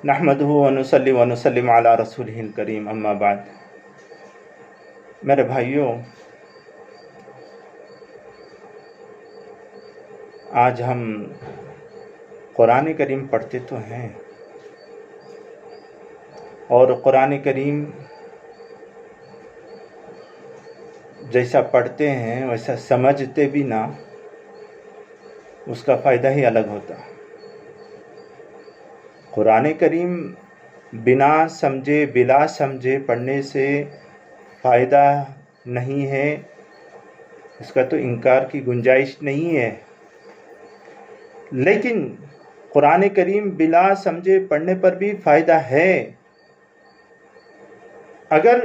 نحمدہ ونصلی ونسلم علی رسولہ الکریم، اما بعد۔ میرے بھائیوں، آج ہم قرآن کریم پڑھتے تو ہیں، اور قرآن کریم جیسا پڑھتے ہیں ویسا سمجھتے بھی نہ، اس کا فائدہ ہی الگ ہوتا۔ قرآن کریم بنا سمجھے بلا سمجھے پڑھنے سے فائدہ نہیں ہے، اس کا تو انکار کی گنجائش نہیں ہے۔ لیکن قرآن کریم بلا سمجھے پڑھنے پر بھی فائدہ ہے۔ اگر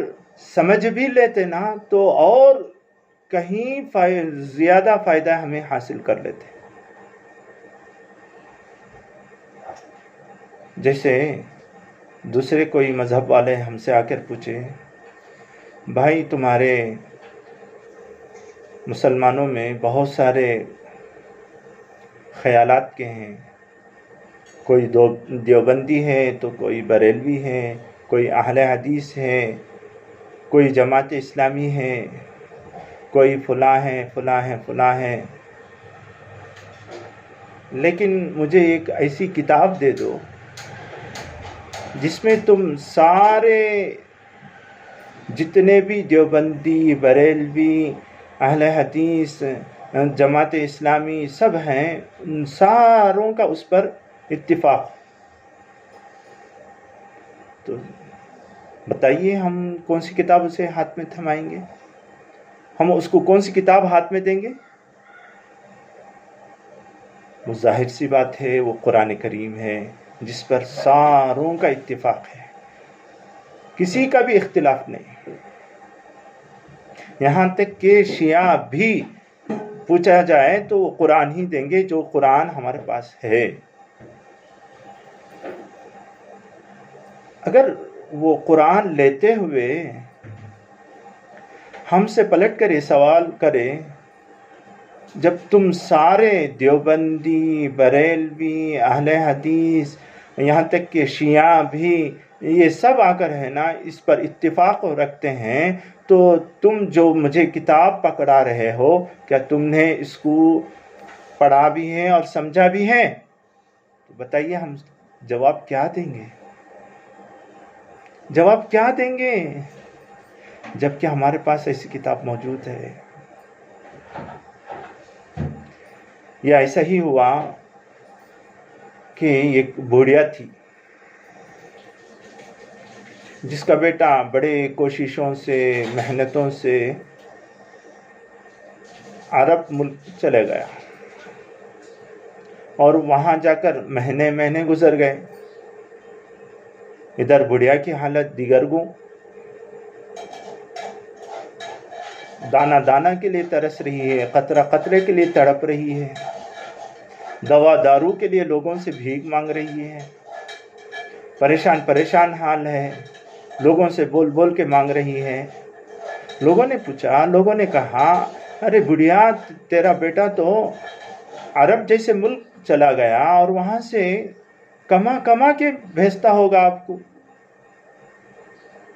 سمجھ بھی لیتے نا تو اور کہیں زیادہ فائدہ ہمیں حاصل کر لیتے۔ جیسے دوسرے کوئی مذہب والے ہم سے آ کر پوچھے، بھائی تمہارے مسلمانوں میں بہت سارے خیالات کے ہیں، کوئی دیوبندی ہے تو کوئی بریلوی ہے، کوئی اہل حدیث ہے، کوئی جماعت اسلامی ہے، کوئی فلاں ہے فلاں ہے فلاں ہے، لیکن مجھے ایک ایسی کتاب دے دو جس میں تم سارے جتنے بھی دیوبندی، بریلوی، اہل حدیث، جماعت اسلامی سب ہیں، ان ساروں کا اس پر اتفاق۔ تو بتائیے ہم کون سی کتاب اسے ہاتھ میں تھمائیں گے؟ ہم اس کو کون سی کتاب ہاتھ میں دیں گے؟ وہ ظاہر سی بات ہے، وہ قرآن کریم ہے جس پر ساروں کا اتفاق ہے، کسی کا بھی اختلاف نہیں۔ یہاں تک کہ شیعہ بھی پوچھا جائے تو وہ قرآن ہی دیں گے جو قرآن ہمارے پاس ہے۔ اگر وہ قرآن لیتے ہوئے ہم سے پلٹ کر یہ سوال کرے، جب تم سارے دیوبندی، بریلوی، اہل حدیث، یہاں تک کہ شیعہ بھی یہ سب آ کر ہے نا اس پر اتفاق رکھتے ہیں، تو تم جو مجھے کتاب پکڑا رہے ہو، کیا تم نے اس کو پڑھا بھی ہے اور سمجھا بھی ہے؟ تو بتائیے ہم جواب کیا دیں گے؟ جواب کیا دیں گے جبکہ ہمارے پاس ایسی کتاب موجود ہے؟ یہ ایسا ہی ہوا کہ ایک بوڑھیا تھی جس کا بیٹا بڑے کوششوں سے، محنتوں سے عرب ملک چلے گیا، اور وہاں جا کر مہینے گزر گئے۔ ادھر بڑھیا کی حالت دیگر گوں، دانہ کے لیے ترس رہی ہے، قطرہ قطرے کے لیے تڑپ رہی ہے، دوا دارو کے لیے لوگوں سے بھیک مانگ رہی ہے، پریشان حال ہے، لوگوں سے بول کے مانگ رہی ہے۔ لوگوں نے پوچھا، لوگوں نے کہا، ارے بڑھیا تیرا بیٹا تو عرب جیسے ملک چلا گیا اور وہاں سے کما کے بھیجتا ہوگا آپ کو۔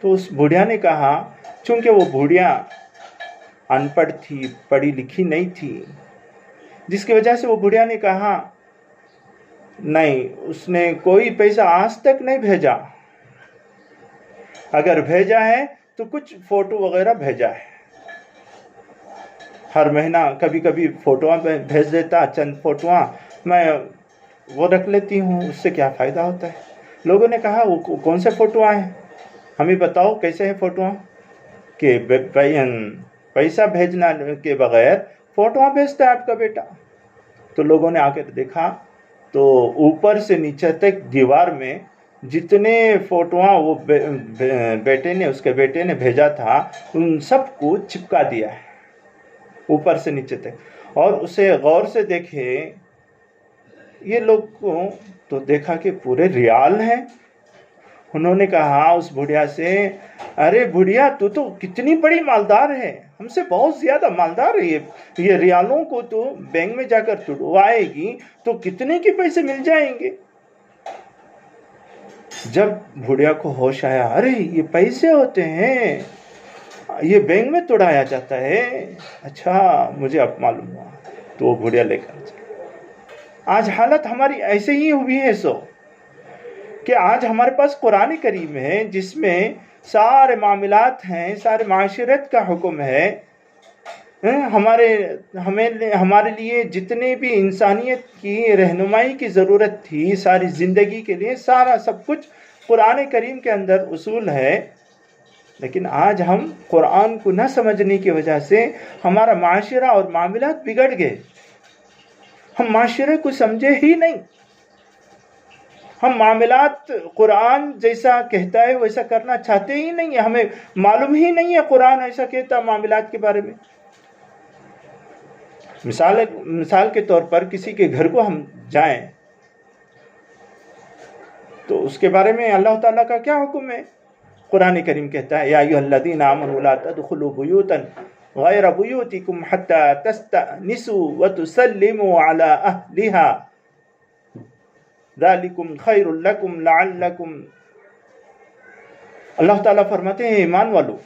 تو اس بڑھیا نے کہا، چونکہ وہ بڑھیا ان پڑھ تھی، پڑھی لکھی نہیں تھی، جس کی وجہ سے وہ بڑھیا نے کہا نہیں، اس نے کوئی پیسہ آج تک نہیں بھیجا، اگر بھیجا ہے تو کچھ فوٹو وغیرہ بھیجا ہے، ہر مہینہ کبھی فوٹوਆਂ بھیج دیتا، چند فوٹوਆਂ میں وہ رکھ لیتی ہوں، اس سے کیا فائدہ ہوتا ہے؟ لوگوں نے کہا وہ کون سے فوٹوਆਂ ہیں، ہمیں بتاؤ کیسے ہیں فوٹوਆਂ، کہ پیسہ بھیجنا کے بغیر فوٹوਆਂ بھیجتا ہے آپ کا بیٹا۔ تو لوگوں نے آ کر دیکھا تو اوپر سے نیچے تک دیوار میں جتنے فوٹوਆਂ وہ اس کے بیٹے نے بھیجا تھا ان سب کو چپکا دیا ہے اوپر سے نیچے تک۔ اور اسے غور سے دیکھے یہ لوگ کو تو دیکھا کہ پورے ریال ہیں۔ انہوں نے کہا اس بڑھیا سے، ارے بڑھیا تو کتنی بڑی مالدار ہے، ہم سے بہت زیادہ مالدار ہے، یہ ریالوں کو تو بینک میں جا کر تڑوائے گی تو کتنے کے پیسے مل جائیں گے؟ جب بھوڑیا کو ہوش آیا، ارے یہ پیسے ہوتے ہیں، یہ بینک میں توڑایا جاتا ہے، اچھا مجھے اب معلوم ہوا، تو وہ بھوڑیا لے کر چلا۔ آج حالت ہماری ایسے ہی ہوئی ہے کہ آج ہمارے پاس قرآن کریم ہے جس میں سارے معاملات ہیں، سارے معاشرت کا حکم ہے، ہمارے لیے جتنے بھی انسانیت کی رہنمائی کی ضرورت تھی ساری زندگی کے لیے، سارا سب کچھ قرآن کریم کے اندر اصول ہے۔ لیکن آج ہم قرآن کو نہ سمجھنے کی وجہ سے ہمارا معاشرہ اور معاملات بگڑ گئے، ہم معاشرے کو سمجھے ہی نہیں، ہم معاملات قرآن جیسا کہتا ہے ویسا کرنا چاہتے ہی نہیں ہیں، ہمیں معلوم ہی نہیں ہے قرآن ایسا کہتا ہے معاملات کے بارے میں۔ مثال کے طور پر کسی کے گھر کو ہم جائیں تو اس کے بارے میں اللہ تعالیٰ کا کیا حکم ہے؟ قرآن کریم کہتا ہے، یا ایھا الذین آمنوا لا تدخلوا بیوتا غیر بیوتکم حتی تستأنسوا وتسلموا علی اہلها ذالکم خیر لکم لعلکم۔ اللہ تعالیٰ فرماتے ہیں ایمان والو،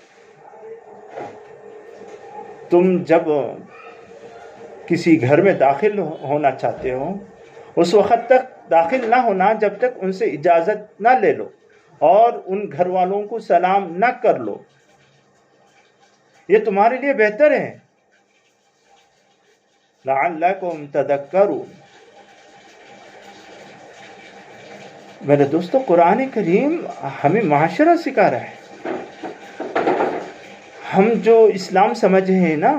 تم جب کسی گھر میں داخل ہونا چاہتے ہو اس وقت تک داخل نہ ہونا جب تک ان سے اجازت نہ لے لو اور ان گھر والوں کو سلام نہ کر لو، یہ تمہارے لیے بہتر ہے، لعلکم تذکرون۔ میرے دوستو، قرآن کریم ہمیں معاشرہ سکھا رہا ہے۔ ہم جو اسلام سمجھے ہیں نا،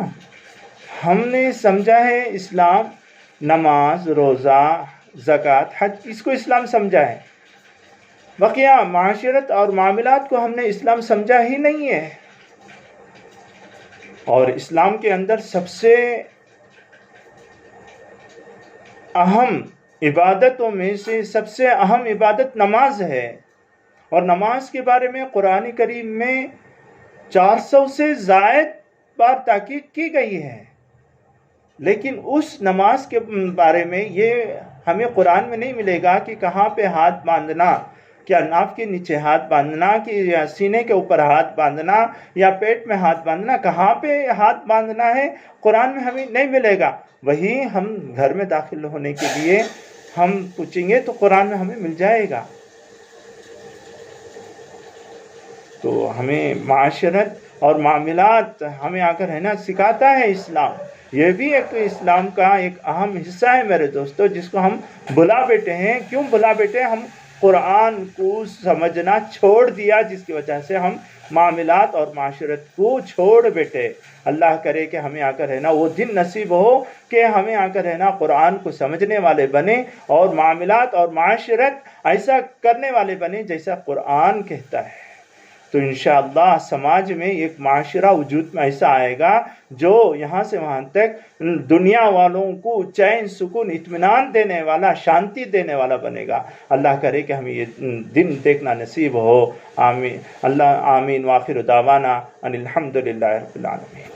ہم نے سمجھا ہے اسلام نماز، روزہ، زکوٰۃ، حج، اس کو اسلام سمجھا ہے۔ بقیہ معاشرت اور معاملات کو ہم نے اسلام سمجھا ہی نہیں ہے۔ اور اسلام کے اندر سب سے اہم عبادتوں میں سے سب سے اہم عبادت نماز ہے، اور نماز کے بارے میں قرآن کریم میں 400 سے زائد بار تاکید کی گئی ہے۔ لیکن اس نماز کے بارے میں یہ ہمیں قرآن میں نہیں ملے گا کہ کہاں پہ ہاتھ باندھنا، کیا ناف کے نیچے ہاتھ باندھنا، کہ یا سینے کے اوپر ہاتھ باندھنا، یا پیٹ میں ہاتھ باندھنا، کہاں پہ ہاتھ باندھنا ہے قرآن میں ہمیں نہیں ملے گا۔ وہی ہم گھر میں داخل ہونے کے لیے ہم پوچھیں گے تو قرآن میں ہمیں مل جائے گا۔ تو ہمیں معاشرت اور معاملات ہمیں آ کر رہنا سکھاتا ہے اسلام۔ یہ بھی ایک اسلام کا ایک اہم حصہ ہے میرے دوستو، جس کو ہم بھلا بیٹھے ہیں۔ کیوں بھلا بیٹھے؟ ہم قرآن کو سمجھنا چھوڑ دیا، جس کی وجہ سے ہم معاملات اور معاشرت کو چھوڑ بیٹھے۔ اللہ کرے کہ ہمیں آ کر رہنا وہ دن نصیب ہو کہ ہمیں آ کر رہنا قرآن کو سمجھنے والے بنے اور معاملات اور معاشرت ایسا کرنے والے بنے جیسا قرآن کہتا ہے۔ تو انشاءاللہ سماج میں ایک معاشرہ وجود میں ایسا آئے گا جو یہاں سے وہاں تک دنیا والوں کو چین، سکون، اطمینان دینے والا، شانتی دینے والا بنے گا۔ اللہ کرے کہ ہمیں یہ دن دیکھنا نصیب ہو۔ آمین، اللہ آمین۔ وآخر دعوانا ان الحمدللہ رب العالمین۔